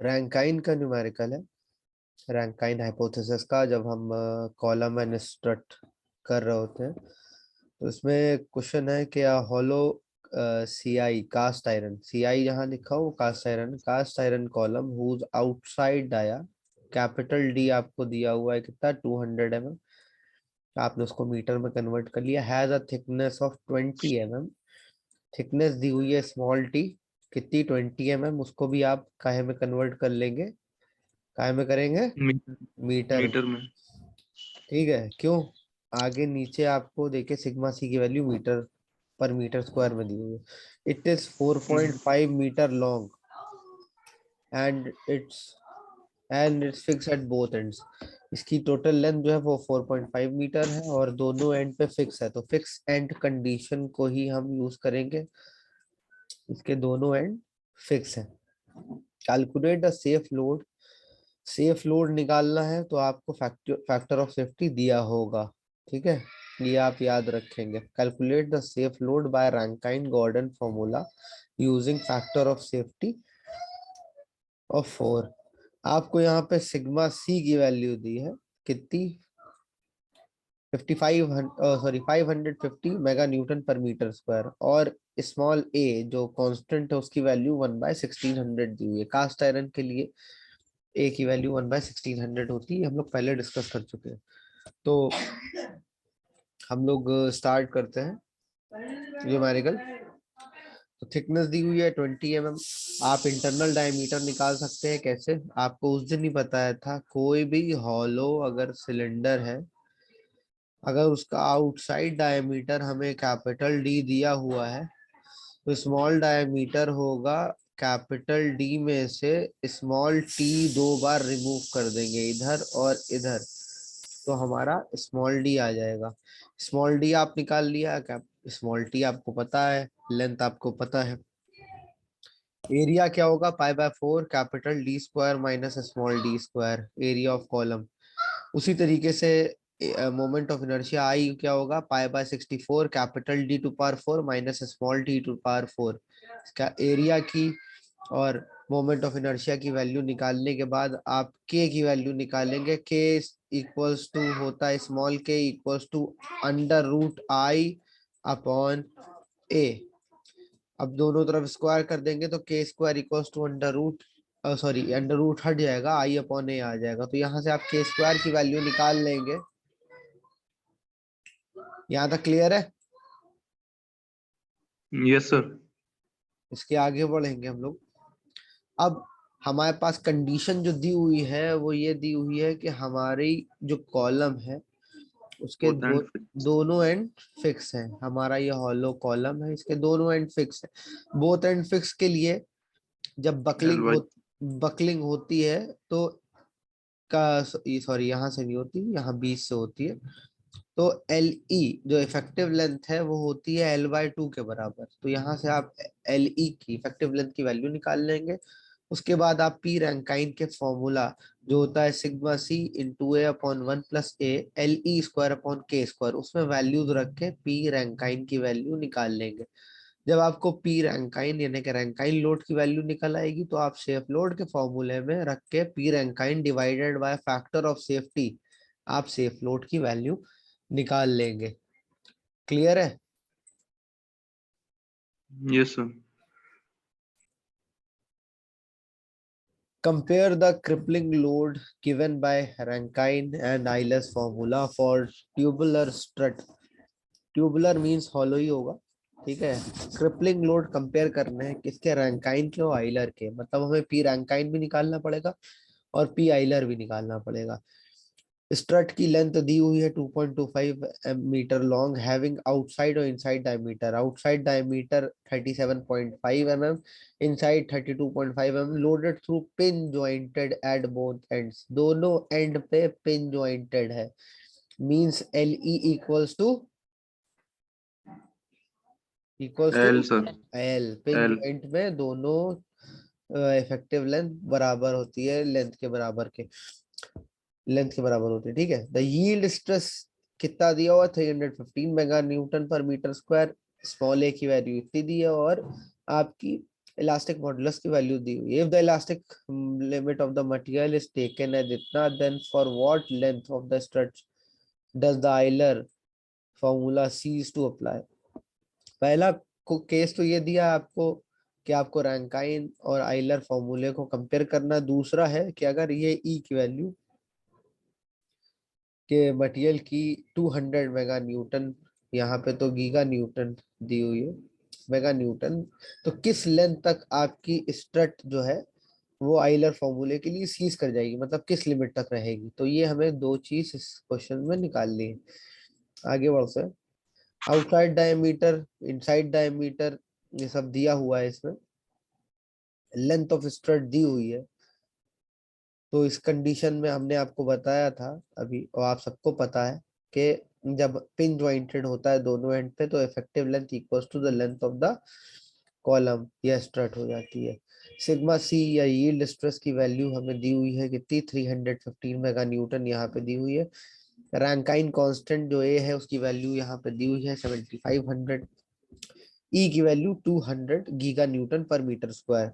Rankine का numerical है, Rankine hypothesis का, जब हम कॉलम एंड स्ट्रट कर रहे होते हैं। तो इसमें क्वेश्चन है कि hollow C I cast iron, C I जहाँ लिखा हो cast iron column whose outside dia, capital D आपको दिया हुआ है कितना, 200 mm, आपने उसको मीटर में कन्वर्ट कर लिया, has a thickness of 20 mm, thickness दी हुई है स्मॉल टी, कितनी, 20 mm, उसको भी आप काहे में कन्वर्ट कर लेंगे, काहे में करेंगे, मीटर मीटर में। मीटर में। ठीक है, क्यों, आगे नीचे आपको देखे सिग्मा सी की वैल्यू मीटर पर मीटर स्क्वायर में दी हुई है। It is 4.5 metre long and it's fixed at both ends, इसकी टोटल लेंथ जो है वो 4.5 मीटर है और दोनों एंड पे फिक्स है, तो फिक्स एंड कंडीशन को ही हम यूज करेंगे, इसके दोनों एंड फिक्स है। Calculate the safe load, safe load निकालना है तो आपको फैक्टर ऑफ सेफ्टी दिया होगा, ठीक है, ये आप याद रखेंगे। Calculate the safe load by Rankine Gordon formula using factor of safety of 4। आपको यहाँ पे सिग्मा सी की वैल्यू दी है कितनी, 550 मेगा न्यूटन पर मीटर स्क्वायर, और स्मॉल ए जो कांस्टेंट है उसकी वैल्यू 1/1600 दी हुई है। कास्ट आयरन के लिए ए की वैल्यू 1/1600 होती है, हम लोग पहले डिस्कस कर चुके हैं। तो हम लोग स्टार्ट करते हैं न्यूमेरिकल। तो थिकनेस दी हुई है 20 mm, आप इंटरनल डायमीटर निकाल सकते हैं कैसे, आपको उस दिन ही बताया था, कोई भी हॉलो अगर सिलेंडर है, अगर उसका आउटसाइड डायमीटर हमें कैपिटल डी दिया हुआ है, तो स्मॉल डायमीटर होगा कैपिटल डी में से स्मॉल टी 2 बार रिमूव कर देंगे, इधर और इधर, तो हमारा स्मॉल डी आ जाएगा। स्मॉल डी आप निकाल लिया, क्या स्मॉल टी आपको पता है, लेंथ आपको पता है, एरिया क्या होगा, π/4 capital D square minus small D square, area of column. उसी तरीके से मोमेंट ऑफ इनर्शिया आई क्या होगा, π/64 capital D to power 4 minus small D to power 4, इसका एरिया की और मोमेंट ऑफ इनर्शिया की वैल्यू निकालने के बाद आप के की वैल्यू निकालेंगे, के इक्वल्स टू होता है small k equals to √I upon A. अब दोनों तरफ स्क्वायर कर देंगे तो k square equals to under root हट जाएगा, आई अपॉन ए आ जाएगा, तो यहाँ से आप के स्क्वायर की वैल्यू निकाल लेंगे। यहाँ तक क्लियर है? Yes sir. इसके आगे बढ़ेंगे हम लोग। अब हमारे पास कंडीशन जो दी हुई है वो ये दी हुई है कि हमारी जो कॉलम है उसके बोथ एंड दोनों एंड फिक्स है, हमारा ये हॉलो कॉलम है, इसके दोनों एंड फिक्स है। बोथ एंड फिक्स के लिए जब एल वाई। बकलिंग होती है तो का सॉरी यहाँ से नहीं होती, यहाँ बीच से होती है, तो एल ई जो इफेक्टिव लेंथ है वो होती है L/2 के बराबर, तो यहाँ से आप एल ई की इफेक्टिव लेंथ की वैल्यू निकाल लेंगे। उसके बाद आप पी रैंकाइन के फॉर्मूला जो होता है sigma C into A upon 1+A LE² upon K², उसमें वैल्यूज रख के पी रैंकाइन की वैल्यू निकाल लेंगे। जब आपको पी रैंकाइन यानी कि रैंकाइन लोड की वैल्यू निकल आएगी तो आप सेफ लोड के फॉर्मूले में रख के P Rankine divided by factor of safety आप सेफ लोड की वैल्यू निकाल लेंगे। क्लियर है? Yes sir. Compare the crippling load given by Rankine and Euler's formula for tubular strut. Tubular means hollow ही होगा, ठीक है। क्रिपलिंग लोड कंपेयर करने हैं किसके, रैंकाइन के और आइलर के, मतलब हमें पी रैंकाइन भी निकालना पड़ेगा और पी आइलर भी निकालना पड़ेगा। स्ट्रट की लेंथ दी हुई है 2.25 मीटर लॉन्ग, हैविंग आउटसाइड और inside diameter, outside diameter 37.5 mm, inside 32.5 mm, loaded through pin jointed at both ends, दोनों एंड पे पिन जॉइंटेड है, means L E equals to L sir. L, pin L. Joint में दोनों effective length बराबर होती है, length के बराबर होती है, ठीक है। द यील्ड स्ट्रेस कितना दिया हुआ, 315 मेगा न्यूटन पर मीटर स्क्वायर, स्मॉल ए की वैल्यू इतनी दी है और आपकी इलास्टिक मॉडुलस की वैल्यू दी हुई है। If the elastic limit of the material is taken as इतना, then for what length of the stretch does the Euler formula cease to apply. पहला केस तो ये दिया आपको कि आपको रैंकाइन और आइलर फॉर्मूले को कंपेयर करना। दूसरा है कि अगर ये ई की वैल्यू के मटेरियल की 200 मेगा न्यूटन, यहाँ पे तो गीगा न्यूटन दी हुई है, मेगा न्यूटन, तो किस लेंथ तक आपकी स्ट्रट जो है वो आइलर फॉर्मूले के लिए सीज कर जाएगी, मतलब किस लिमिट तक रहेगी। तो ये हमें दो चीज इस क्वेश्चन में निकालनी है। आगे बढ़ से आउटसाइड डायमीटर, इनसाइड डायमीटर, ये सब दिया हुआ है इसमें। लेंथ ऑफ स्ट्रट दी हुई है। तो इस कंडीशन में हमने आपको बताया था अभी, और आप सबको पता है कि जब पिन ज्वाइंटेड होता है दोनों एंड पे, तो effective length equals to the length of the column या स्ट्रट हो जाती है। सिग्मा सी या यील्ड स्ट्रेस की वैल्यू हमें दी हुई है कितनी, 315 मेगा न्यूटन यहाँ पे दी हुई है। रैंकाइन कांस्टेंट जो ए है उसकी वैल्यू यहाँ पे दी हुई है 7500। ई की वैल्यू 200 गीगा न्यूटन पर मीटर स्क्वायर।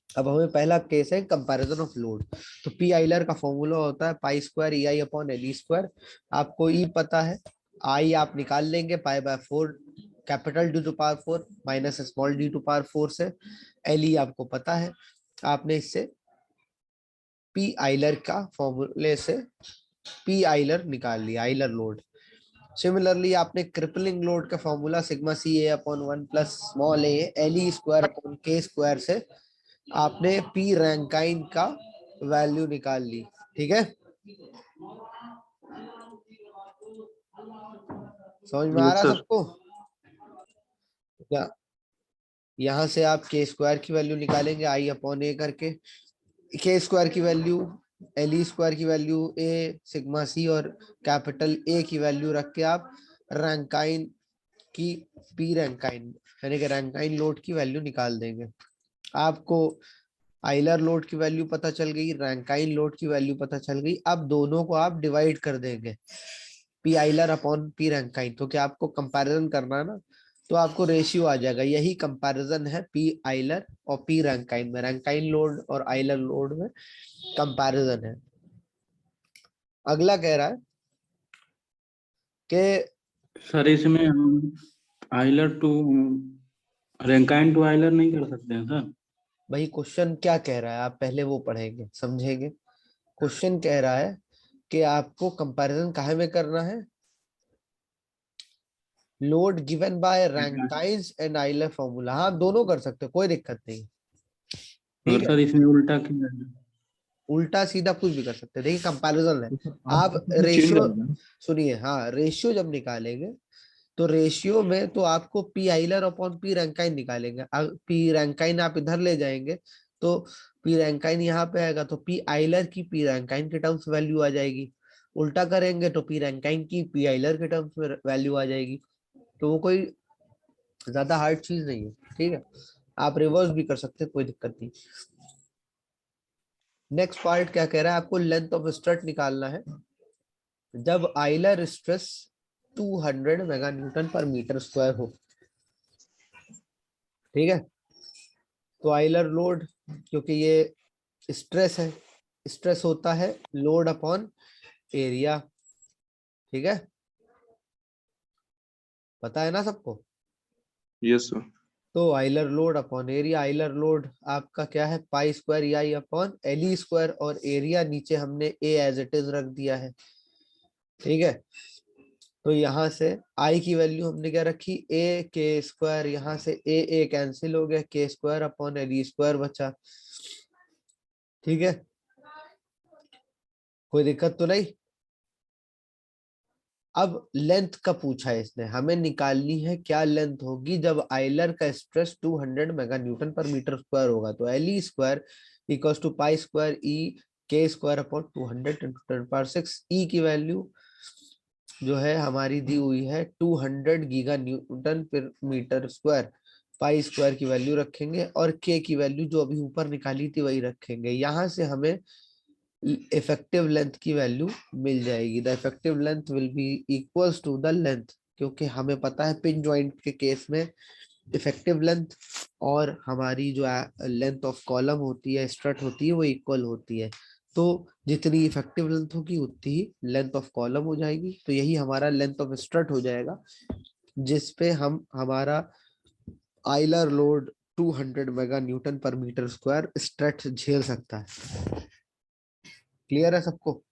अब हमें पहला केस है कंपैरिजन ऑफ लोड। तो पी आइलर का फॉर्मूला होता है pi square E I upon L E square. आपको ई पता है, आई आप निकाल लेंगे pi by 4 capital D to power 4 minus small D to power 4 से। एल ई आपको पता है, आपने इससे पी आइलर का फॉर्मूले से पी आइलर निकाल लिया, आइलर लोड। सिमिलरली आपने क्रिपलिंग लोड का formula sigma C A upon 1 plus small A L E square upon K square से आपने पी रैंकाइन का वैल्यू निकाल ली। ठीक है, समझ में आ यस रहा सर। सबको? क्या यहाँ से आप के स्क्वायर की वैल्यू निकालेंगे आई अपॉन ए करके, के स्क्वायर की वैल्यू, एल ई स्क्वायर की वैल्यू ए सिग्मा सी, और कैपिटल ए की वैल्यू रख के आप रैंकाइन की पी रैंकाइन यानी कि रैंकाइन लोड की वैल्यू निकाल देंगे। आपको आइलर लोड की वैल्यू पता चल गई, रैंकाइन लोड की वैल्यू पता चल गई। अब दोनों को आप डिवाइड कर देंगे, P Euler upon P Rankine. तो क्या आपको कंपैरिजन करना है ना, तो आपको रेशियो आ जाएगा। यही कंपैरिजन है पी आइलर और पी रैंकाइन में, रैंकाइन लोड और आइलर लोड में कंपैरिजन है। अगला कह रहा है कि सर इसमें हम Euler to Rankine to Euler नहीं कर सकते हैं सर? भाई क्वेश्चन क्या कह रहा है आप पहले वो पढ़ेंगे समझेंगे। क्वेश्चन कह रहा है कि आपको कंपैरिजन काहे में करना है, load given by Rankine's and Euler formula. हाँ दोनों कर सकते हो, कोई दिक्कत नहीं। ठीक अगर है, सर इसमें उल्टा किया जाए उल्टा सीधा कुछ भी कर सकते हैं। देखिए कंपैरिजन है, तो सर आप आउटपुट चेंज रेशियो, होगा ना? सुनिए, हाँ रेशियो जब निकालेंगे तो रेशियो में तो आपको P Euler upon P Rankine निकालेंगे। पी रैंकाइन आप इधर ले जाएंगे तो पी रैंकाइन यहाँ पे आएगा, तो पी आइलर की पी रैंकाइन के टर्म्स वैल्यू आ जाएगी। उल्टा करेंगे तो पी रैंकाइन की पी आइलर के टर्म्स में वैल्यू आ जाएगी। तो वो कोई ज्यादा हार्ड चीज नहीं है। ठीक है, आप रिवर्स भी कर सकते हैं, कोई दिक्कत नहीं। नेक्स्ट पार्ट क्या कह रहा है, आपको लेंथ ऑफ स्ट्रट निकालना है जब आइलर स्ट्रेस 200 मेगा न्यूटन पर मीटर स्क्वायर हो। ठीक है, तो आइलर लोड, क्योंकि ये स्ट्रेस है, स्ट्रेस होता है लोड अपॉन एरिया। ठीक है, पता है ना सबको? Yes sir. तो Euler load upon area, Euler load आपका क्या है, pi square I upon L E square, और एरिया नीचे हमने ए एज इट इज रख दिया है। ठीक है, तो यहाँ से आई की वैल्यू हमने क्या रखी, ए के स्क्वायर, यहाँ से ए कैंसिल हो गया, के square upon L E square बचा। ठीक है, कोई दिक्कत तो नहीं? अब लेंथ का पूछा है इसने, हमें निकालनी है क्या लेंथ होगी जब आइलर का स्ट्रेस 200 मेगा न्यूटन पर मीटर स्क्वायर होगा। तो L E square equals to pi square E K square upon 200 into 10⁶। ई की वैल्यू जो है हमारी दी हुई है 200 गीगा न्यूटन पर मीटर स्क्वायर। पाई स्क्वायर की वैल्यू रखेंगे और के की वैल्यू जो अभी ऊपर निकाली थी वही रखेंगे। यहाँ से हमें इफेक्टिव लेंथ की वैल्यू मिल जाएगी। The effective length will be equals to the length, क्योंकि हमें पता है पिन जॉइंट के केस में इफेक्टिव लेंथ और हमारी जो लेंथ ऑफ कॉलम होती है, स्ट्रट होती है, वो इक्वल होती है। तो जितनी इफेक्टिव लेंथ होगी उतनी ही लेंथ ऑफ कॉलम हो जाएगी, तो यही हमारा लेंथ ऑफ स्ट्रट हो जाएगा, जिसपे हम हमारा आइलर लोड 200 मेगा न्यूटन पर मीटर स्क्वायर स्ट्रेट झेल सकता है। क्लियर है सबको?